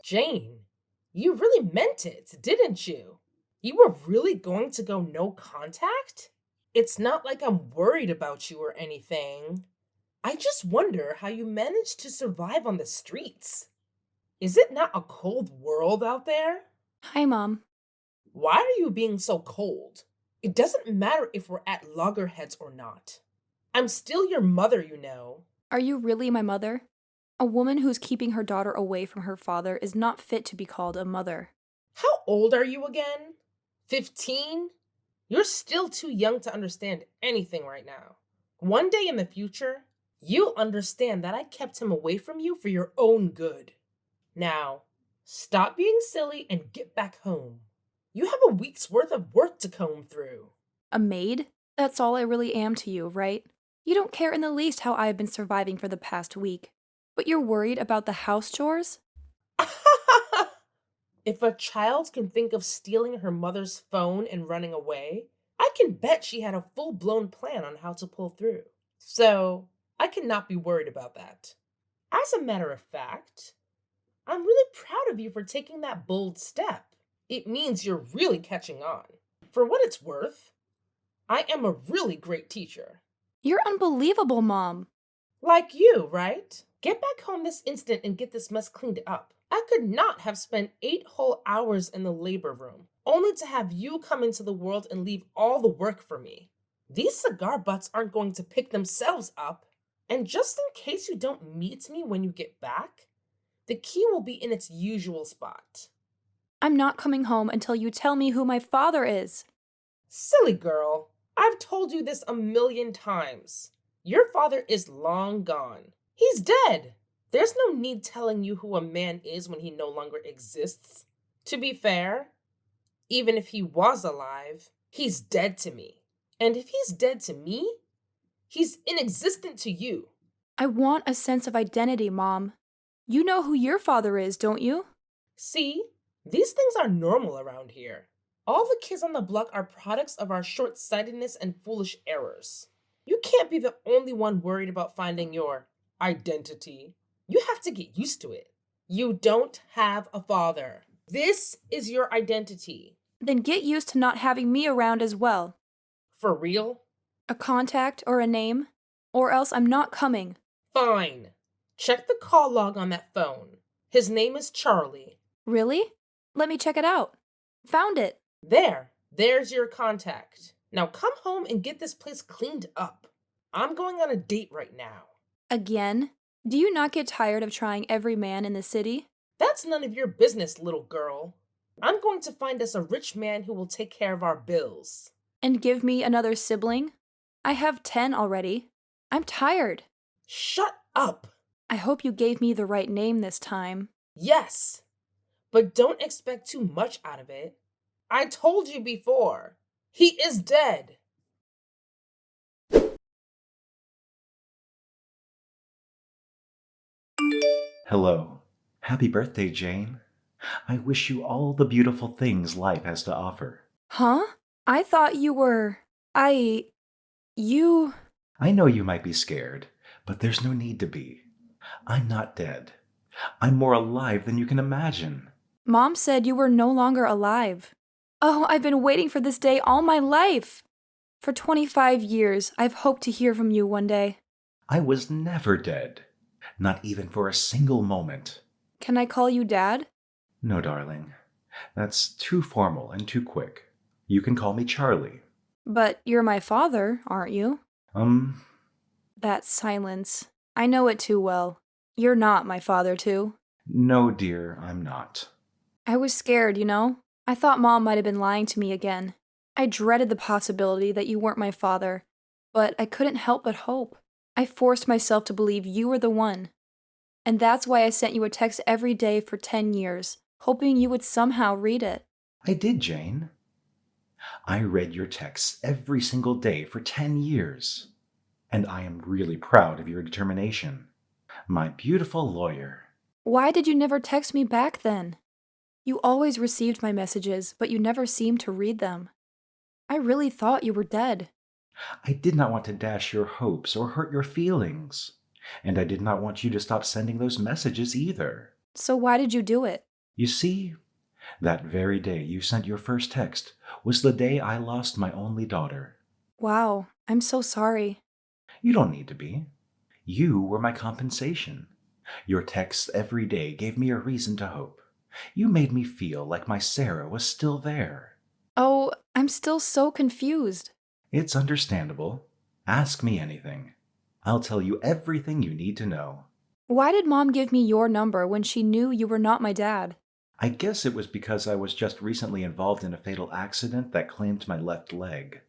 Jane, you really meant it, didn't you? You were really going to go no contact? It's not like I'm worried about you or anything. I just wonder how you managed to survive on the streets. Is it not a cold world out there? Hi, Mom. Why are you being so cold? It doesn't matter if we're at loggerheads or not. I'm still your mother, you know. Are you really my mother? A woman who's keeping her daughter away from her father is not fit to be called a mother. How old are you again? 15? You're still too young to understand anything right now. One day in the future, you'll understand that I kept him away from you for your own good. Now, stop being silly and get back home. You have a week's worth of work to comb through. A maid? That's all I really am to you, right? You don't care in the least how I've been surviving for the past week. But you're worried about the house chores? If a child can think of stealing her mother's phone and running away, I can bet she had a full blown plan on how to pull through. So, I cannot be worried about that. As a matter of fact, I'm really proud of you for taking that bold step. It means you're really catching on. For what it's worth, I am a really great teacher. You're unbelievable, Mom. Like you, right? Get back home this instant and get this mess cleaned up. I could not have spent 8 whole hours in the labor room, only to have you come into the world and leave all the work for me. These cigar butts aren't going to pick themselves up. And just in case you don't meet me when you get back, the key will be in its usual spot. I'm not coming home until you tell me who my father is. Silly girl, I've told you this a million times. Your father is long gone. He's dead. There's no need telling you who a man is when he no longer exists. To be fair, even if he was alive, he's dead to me. And if he's dead to me, he's inexistent to you. I want a sense of identity, Mom. You know who your father is, don't you? See, these things are normal around here. All the kids on the block are products of our short-sightedness and foolish errors. You can't be the only one worried about finding your identity. You have to get used to it. You don't have a father. This is your identity. Then get used to not having me around as well. For real? A contact or a name? Or else I'm not coming. Fine. Check the call log on that phone. His name is Charlie. Really? Let me check it out. Found it. There's your contact. Now come home and get this place cleaned up. I'm going on a date right now. Again? Do you not get tired of trying every man in the city? That's none of your business, little girl. I'm going to find us a rich man who will take care of our bills. And give me another sibling? I have 10 already. I'm tired. Shut up! I hope you gave me the right name this time. Yes, but don't expect too much out of it. I told you before. He is dead. Hello. Happy birthday, Jane. I wish you all the beautiful things life has to offer. Huh? I thought you were... You... I know you might be scared, but there's no need to be. I'm not dead. I'm more alive than you can imagine. Mom said you were no longer alive. Oh, I've been waiting for this day all my life. For 25 years, I've hoped to hear from you one day. I was never dead. Not even for a single moment. Can I call you Dad? No, darling. That's too formal and too quick. You can call me Charlie. But you're my father, aren't you? That silence. I know it too well. You're not my father, too. No, dear, I'm not. I was scared, you know? I thought Mom might have been lying to me again. I dreaded the possibility that you weren't my father, but I couldn't help but hope. I forced myself to believe you were the one. And that's why I sent you a text every day for 10 years, hoping you would somehow read it. I did, Jane. I read your texts every single day for 10 years. And I am really proud of your determination. My beautiful lawyer. Why did you never text me back then? You always received my messages, but you never seemed to read them. I really thought you were dead. I did not want to dash your hopes or hurt your feelings. And I did not want you to stop sending those messages either. So why did you do it? You see, that very day you sent your first text was the day I lost my only daughter. Wow, I'm so sorry. You don't need to be. You were my compensation. Your texts every day gave me a reason to hope. You made me feel like my Sarah was still there. Oh, I'm still so confused. It's understandable. Ask me anything. I'll tell you everything you need to know. Why did Mom give me your number when she knew you were not my dad? I guess it was because I was just recently involved in a fatal accident that claimed my left leg.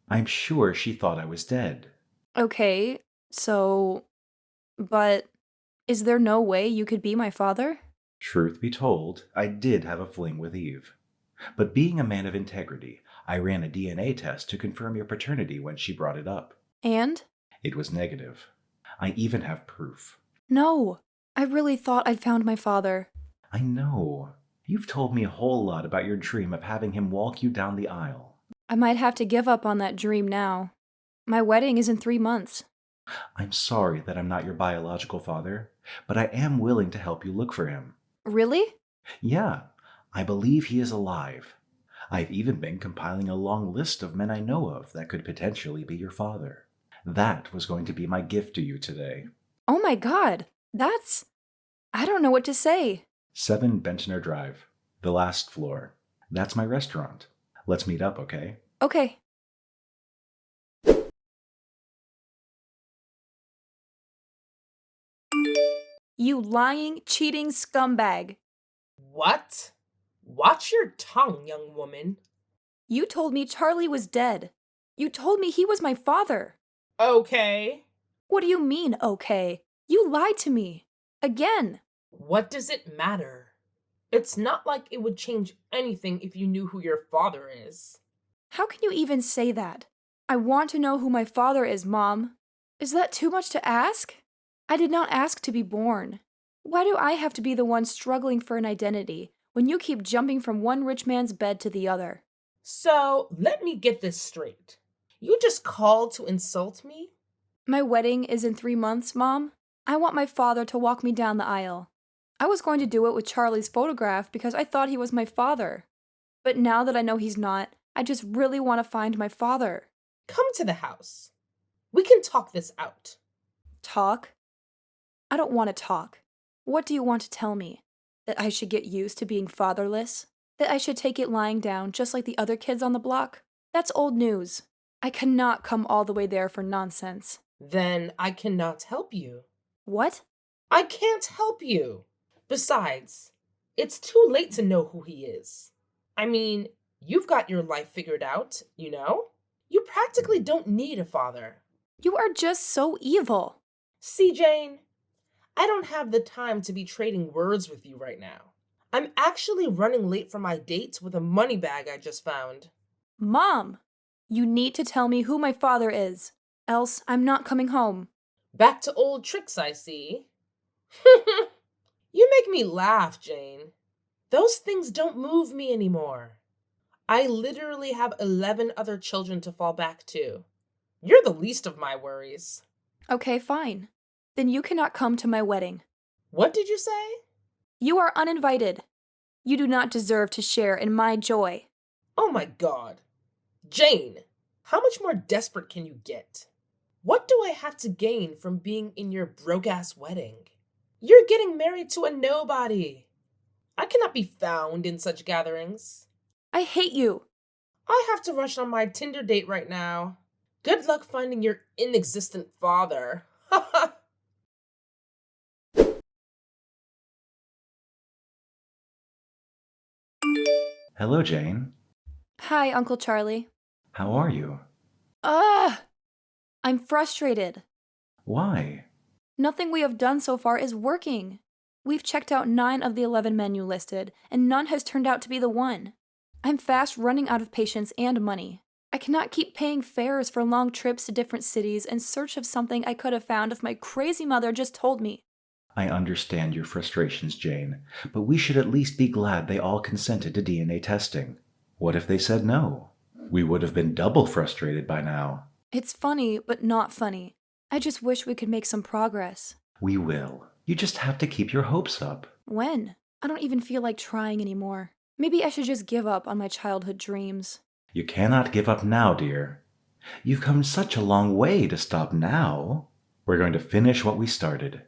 I'm sure she thought I was dead. Okay, so. But is there no way you could be my father? Truth be told, I did have a fling with Eve. But being a man of integrity, I ran a DNA test to confirm your paternity when she brought it up. And? It was negative. I even have proof. No, I really thought I'd found my father. I know. You've told me a whole lot about your dream of having him walk you down the aisle. I might have to give up on that dream now. My wedding is in 3 months. I'm sorry that I'm not your biological father, but I am willing to help you look for him. Really? Yeah, I believe he is alive. I've even been compiling a long list of men I know of that could potentially be your father. That was going to be my gift to you today. Oh my god, that's. I don't know what to say. 7 Bentner Drive, the last floor. That's my restaurant. Let's meet up, okay? Okay. You lying, cheating scumbag. What? Watch your tongue, young woman. You told me Charlie was dead. You told me he was my father. Okay. What do you mean, okay? You lied to me. Again. What does it matter? It's not like it would change anything if you knew who your father is. How can you even say that? I want to know who my father is, Mom. Is that too much to ask? I did not ask to be born. Why do I have to be the one struggling for an identity when you keep jumping from one rich man's bed to the other? So, let me get this straight. You just called to insult me? My wedding is in 3 months, Mom. I want my father to walk me down the aisle. I was going to do it with Charlie's photograph because I thought he was my father. But now that I know he's not, I just really want to find my father. Come to the house. We can talk this out. Talk? I don't want to talk. What do you want to tell me? That I should get used to being fatherless? That I should take it lying down just like the other kids on the block? That's old news. I cannot come all the way there for nonsense. Then I cannot help you. What? I can't help you. Besides, it's too late to know who he is. I mean, you've got your life figured out, you know? You practically don't need a father. You are just so evil. See, Jane, I don't have the time to be trading words with you right now. I'm actually running late for my date with a money bag I just found. Mom, you need to tell me who my father is, else I'm not coming home. Back to old tricks, I see. You make me laugh, Jane. Those things don't move me anymore. I literally have 11 other children to fall back to. You're the least of my worries. Okay, fine. Then you cannot come to my wedding. What did you say? You are uninvited. You do not deserve to share in my joy. Oh my god. Jane, how much more desperate can you get? What do I have to gain from being in your broke-ass wedding? You're getting married to a nobody. I cannot be found in such gatherings. I hate you. I have to rush on my Tinder date right now. Good luck finding your inexistent father. Hello, Jane. Hi, Uncle Charlie. How are you? Ugh! I'm frustrated. Why? Nothing we have done so far is working. We've checked out 9 of the 11 men you listed, and none has turned out to be the one. I'm fast running out of patience and money. I cannot keep paying fares for long trips to different cities in search of something I could have found if my crazy mother just told me. I understand your frustrations, Jane, but we should at least be glad they all consented to DNA testing. What if they said no? We would have been double frustrated by now. It's funny, but not funny. I just wish we could make some progress. We will. You just have to keep your hopes up. When? I don't even feel like trying anymore. Maybe I should just give up on my childhood dreams. You cannot give up now, dear. You've come such a long way to stop now. We're going to finish what we started.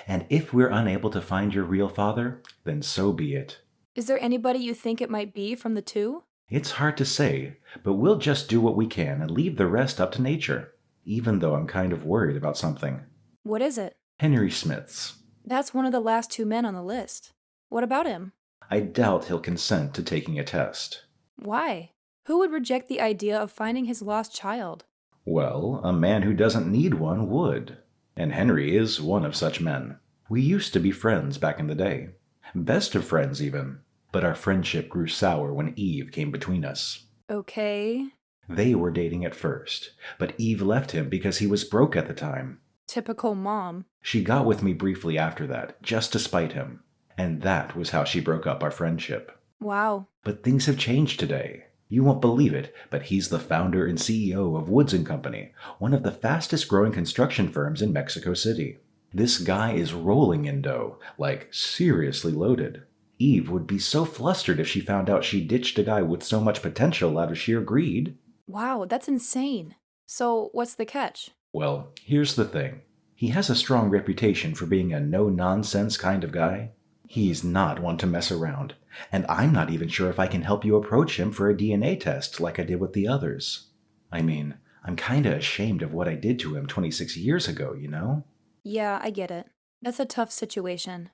And if we're unable to find your real father, then so be it. Is there anybody you think it might be from the two? It's hard to say, but we'll just do what we can and leave the rest up to nature, even though I'm kind of worried about something. What is it? Henry Smith's. That's one of the last two men on the list. What about him? I doubt he'll consent to taking a test. Why? Who would reject the idea of finding his lost child? Well, a man who doesn't need one would. And Henry is one of such men. We used to be friends back in the day. Best of friends, even. But our friendship grew sour when Eve came between us. Okay. They were dating at first, but Eve left him because he was broke at the time. Typical mom. She got with me briefly after that, just to spite him. And that was how she broke up our friendship. Wow. But things have changed today. You won't believe it, but he's the founder and CEO of Woods & Company, one of the fastest growing construction firms in Mexico City. This guy is rolling in dough, like seriously loaded. Eve would be so flustered if she found out she ditched a guy with so much potential out of sheer greed. Wow, that's insane. So, what's the catch? Well, here's the thing. He has a strong reputation for being a no-nonsense kind of guy. He's not one to mess around, and I'm not even sure if I can help you approach him for a DNA test like I did with the others. I mean, I'm kinda ashamed of what I did to him 26 years ago, you know? Yeah, I get it. That's a tough situation.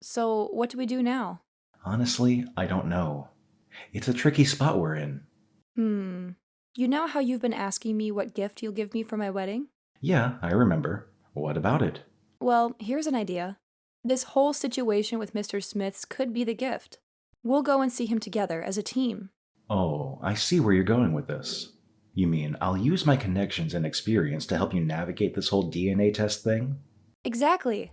So, what do we do now? Honestly, I don't know. It's a tricky spot we're in. You know how you've been asking me what gift you'll give me for my wedding? Yeah, I remember. What about it? Well, here's an idea. This whole situation with Mr. Smith's could be the gift. We'll go and see him together as a team. Oh, I see where you're going with this. You mean I'll use my connections and experience to help you navigate this whole DNA test thing? Exactly.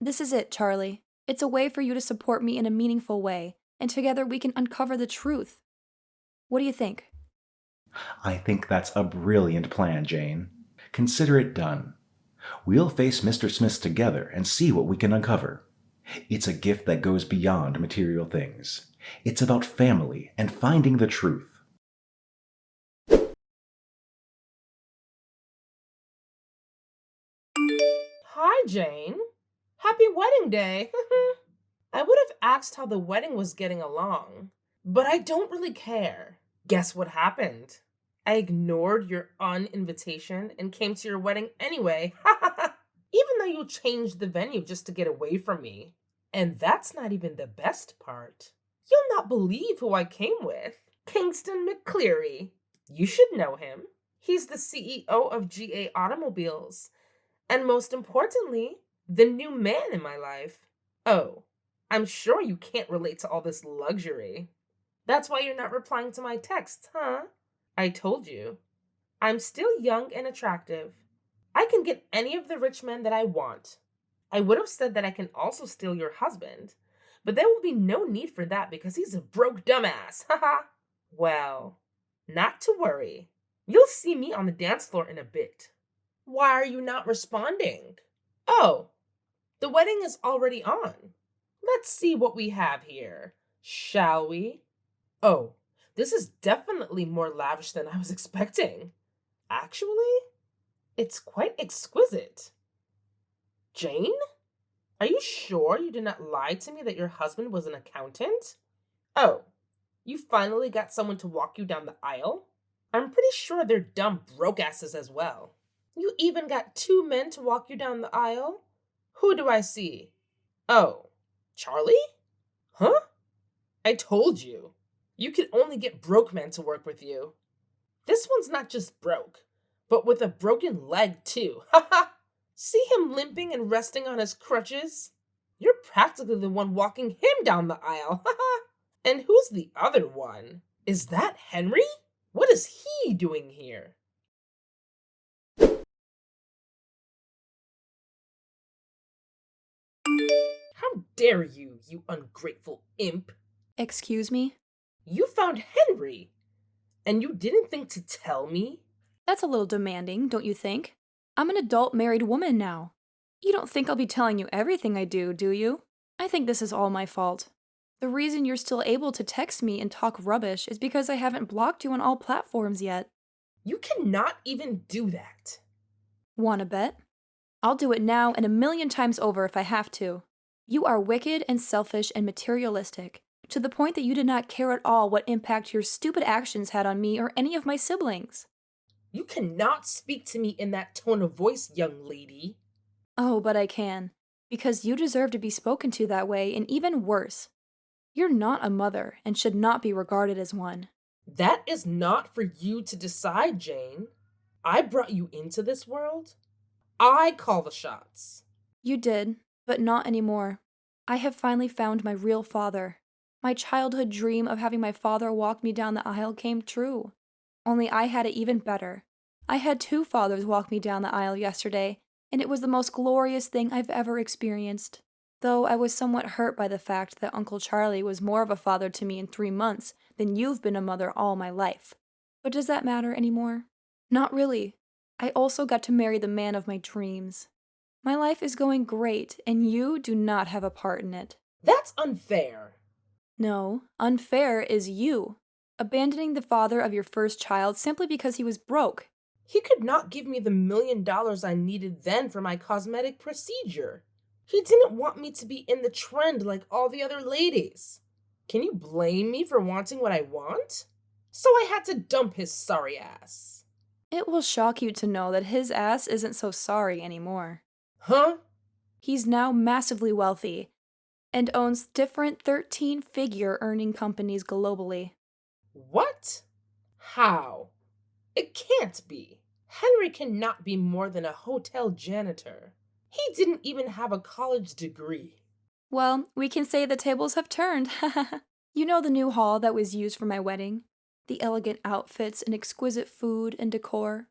This is it, Charlie. It's a way for you to support me in a meaningful way, and together we can uncover the truth. What do you think? I think that's a brilliant plan, Jane. Consider it done. We'll face Mr. Smith together and see what we can uncover. It's a gift that goes beyond material things. It's about family and finding the truth. Hi, Jane. Happy wedding day. I would have asked how the wedding was getting along, but I don't really care. Guess what happened? I ignored your invitation and came to your wedding anyway. Even though you changed the venue just to get away from me. And that's not even the best part. You'll not believe who I came with. Kingston McCleary. You should know him. He's the CEO of GA Automobiles. And most importantly, the new man in my life. Oh, I'm sure you can't relate to all this luxury. That's why you're not replying to my texts, huh? I told you. I'm still young and attractive. I can get any of the rich men that I want. I would have said that I can also steal your husband, but there will be no need for that because he's a broke dumbass. Haha. Well, not to worry. You'll see me on the dance floor in a bit. Why are you not responding? Oh, the wedding is already on. Let's see what we have here, shall we? Oh, this is definitely more lavish than I was expecting. Actually, it's quite exquisite. Jane? Are you sure you did not lie to me that your husband was an accountant? Oh, you finally got someone to walk you down the aisle? I'm pretty sure they're dumb broke asses as well. You even got two men to walk you down the aisle? Who do I see? Oh, Charlie? Huh? I told you. You can only get broke men to work with you. This one's not just broke, but with a broken leg too. Haha! See him limping and resting on his crutches? You're practically the one walking him down the aisle. Haha! And who's the other one? Is that Henry? What is he doing here? How dare you, you ungrateful imp? Excuse me? You found Henry, and you didn't think to tell me? That's a little demanding, don't you think? I'm an adult married woman now. You don't think I'll be telling you everything I do you? I think this is all my fault. The reason you're still able to text me and talk rubbish is because I haven't blocked you on all platforms yet. You cannot even do that. Wanna bet? I'll do it now and a million times over if I have to. You are wicked and selfish and materialistic, to the point that you did not care at all what impact your stupid actions had on me or any of my siblings. You cannot speak to me in that tone of voice, young lady. Oh, but I can. Because you deserve to be spoken to that way, and even worse. You're not a mother and should not be regarded as one. That is not for you to decide, Jane. I brought you into this world. I call the shots. You did, but not anymore. I have finally found my real father. My childhood dream of having my father walk me down the aisle came true. Only I had it even better. I had two fathers walk me down the aisle yesterday, and it was the most glorious thing I've ever experienced. Though I was somewhat hurt by the fact that Uncle Charlie was more of a father to me in 3 months than you've been a mother all my life. But does that matter anymore? Not really. I also got to marry the man of my dreams. My life is going great, and you do not have a part in it. That's unfair. No, unfair is you. Abandoning the father of your first child simply because he was broke. He could not give me the $1 million I needed then for my cosmetic procedure. He didn't want me to be in the trend like all the other ladies. Can you blame me for wanting what I want? So I had to dump his sorry ass. It will shock you to know that his ass isn't so sorry anymore. Huh? He's now massively wealthy and owns different 13-figure earning companies globally. What? How? It can't be. Henry cannot be more than a hotel janitor. He didn't even have a college degree. Well, we can say the tables have turned. You know the new hall that was used for my wedding? The elegant outfits and exquisite food and decor?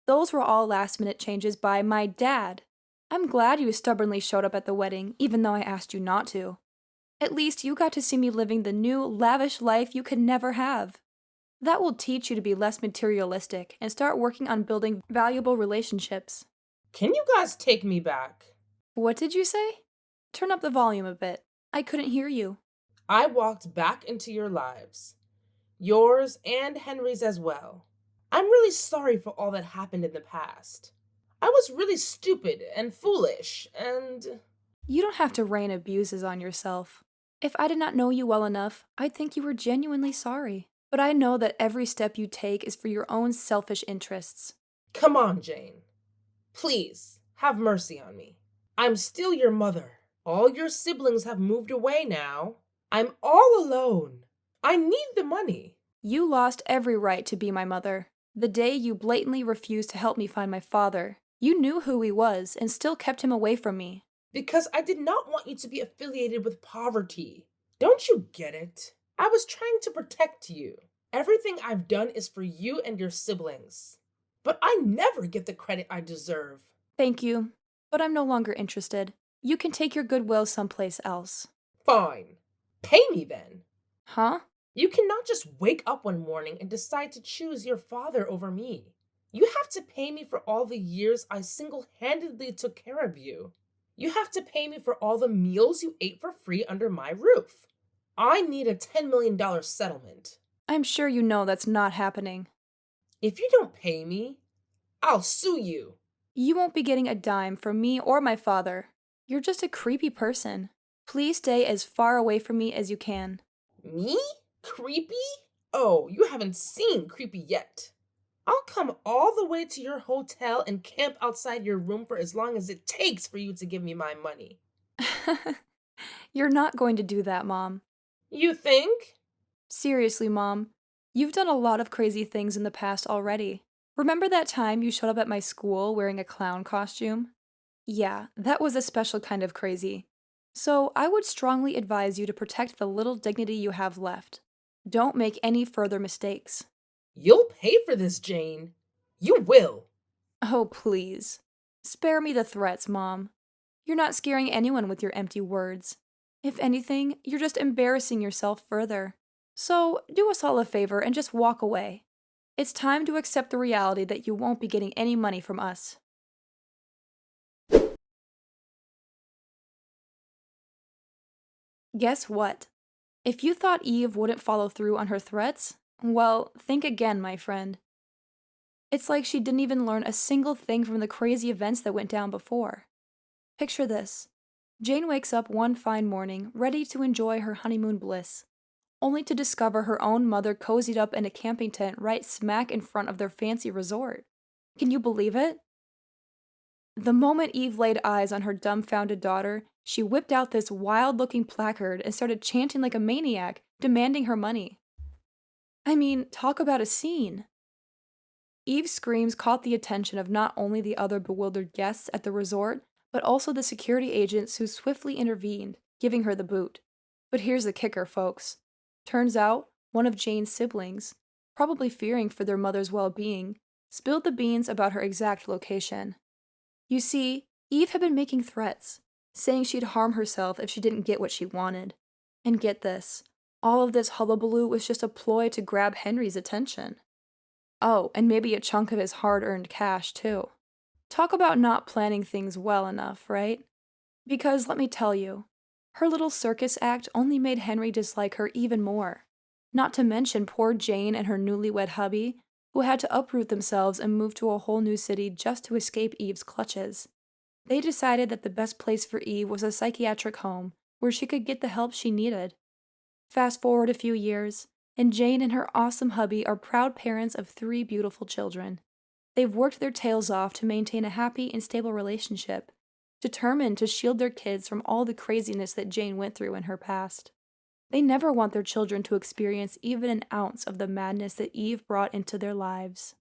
Those were all last-minute changes by my dad. I'm glad you stubbornly showed up at the wedding, even though I asked you not to. At least you got to see me living the new, lavish life you could never have. That will teach you to be less materialistic and start working on building valuable relationships. Can you guys take me back? What did you say? Turn up the volume a bit. I couldn't hear you. I walked back into your lives. Yours and Henry's as well. I'm really sorry for all that happened in the past. I was really stupid and foolish, and... You don't have to rain abuses on yourself. If I did not know you well enough, I'd think you were genuinely sorry. But I know that every step you take is for your own selfish interests. Come on, Jane. Please, have mercy on me. I'm still your mother. All your siblings have moved away now. I'm all alone. I need the money. You lost every right to be my mother. The day you blatantly refused to help me find my father. You knew who he was and still kept him away from me. Because I did not want you to be affiliated with poverty. Don't you get it? I was trying to protect you. Everything I've done is for you and your siblings. But I never get the credit I deserve. Thank you, but I'm no longer interested. You can take your goodwill someplace else. Fine. Pay me then. Huh? You cannot just wake up one morning and decide to choose your father over me. You have to pay me for all the years I single-handedly took care of you. You have to pay me for all the meals you ate for free under my roof. I need a $10 million settlement. I'm sure you know that's not happening. If you don't pay me, I'll sue you. You won't be getting a dime from me or my father. You're just a creepy person. Please stay as far away from me as you can. Me? Creepy? Oh, you haven't seen creepy yet. I'll come all the way to your hotel and camp outside your room for as long as it takes for you to give me my money. You're not going to do that, Mom. You think? Seriously, Mom. You've done a lot of crazy things in the past already. Remember that time you showed up at my school wearing a clown costume? Yeah, that was a special kind of crazy. So I would strongly advise you to protect the little dignity you have left. Don't make any further mistakes. You'll pay for this, Jane. You will. Oh, please. Spare me the threats, Mom. You're not scaring anyone with your empty words. If anything, you're just embarrassing yourself further. So, do us all a favor and just walk away. It's time to accept the reality that you won't be getting any money from us. Guess what? If you thought Eve wouldn't follow through on her threats, well, think again, my friend. It's like she didn't even learn a single thing from the crazy events that went down before. Picture this. Jane wakes up one fine morning, ready to enjoy her honeymoon bliss, only to discover her own mother cozied up in a camping tent right smack in front of their fancy resort. Can you believe it? The moment Eve laid eyes on her dumbfounded daughter, she whipped out this wild-looking placard and started chanting like a maniac, demanding her money. I mean, talk about a scene. Eve's screams caught the attention of not only the other bewildered guests at the resort, but also the security agents who swiftly intervened, giving her the boot. But here's the kicker, folks. Turns out, one of Jane's siblings, probably fearing for their mother's well-being, spilled the beans about her exact location. You see, Eve had been making threats, saying she'd harm herself if she didn't get what she wanted. And get this, all of this hullabaloo was just a ploy to grab Henry's attention. Oh, and maybe a chunk of his hard-earned cash, too. Talk about not planning things well enough, right? Because, let me tell you, her little circus act only made Henry dislike her even more. Not to mention poor Jane and her newlywed hubby, who had to uproot themselves and move to a whole new city just to escape Eve's clutches. They decided that the best place for Eve was a psychiatric home, where she could get the help she needed. Fast forward a few years, and Jane and her awesome hubby are proud parents of 3 beautiful children. They've worked their tails off to maintain a happy and stable relationship, determined to shield their kids from all the craziness that Jane went through in her past. They never want their children to experience even an ounce of the madness that Eve brought into their lives.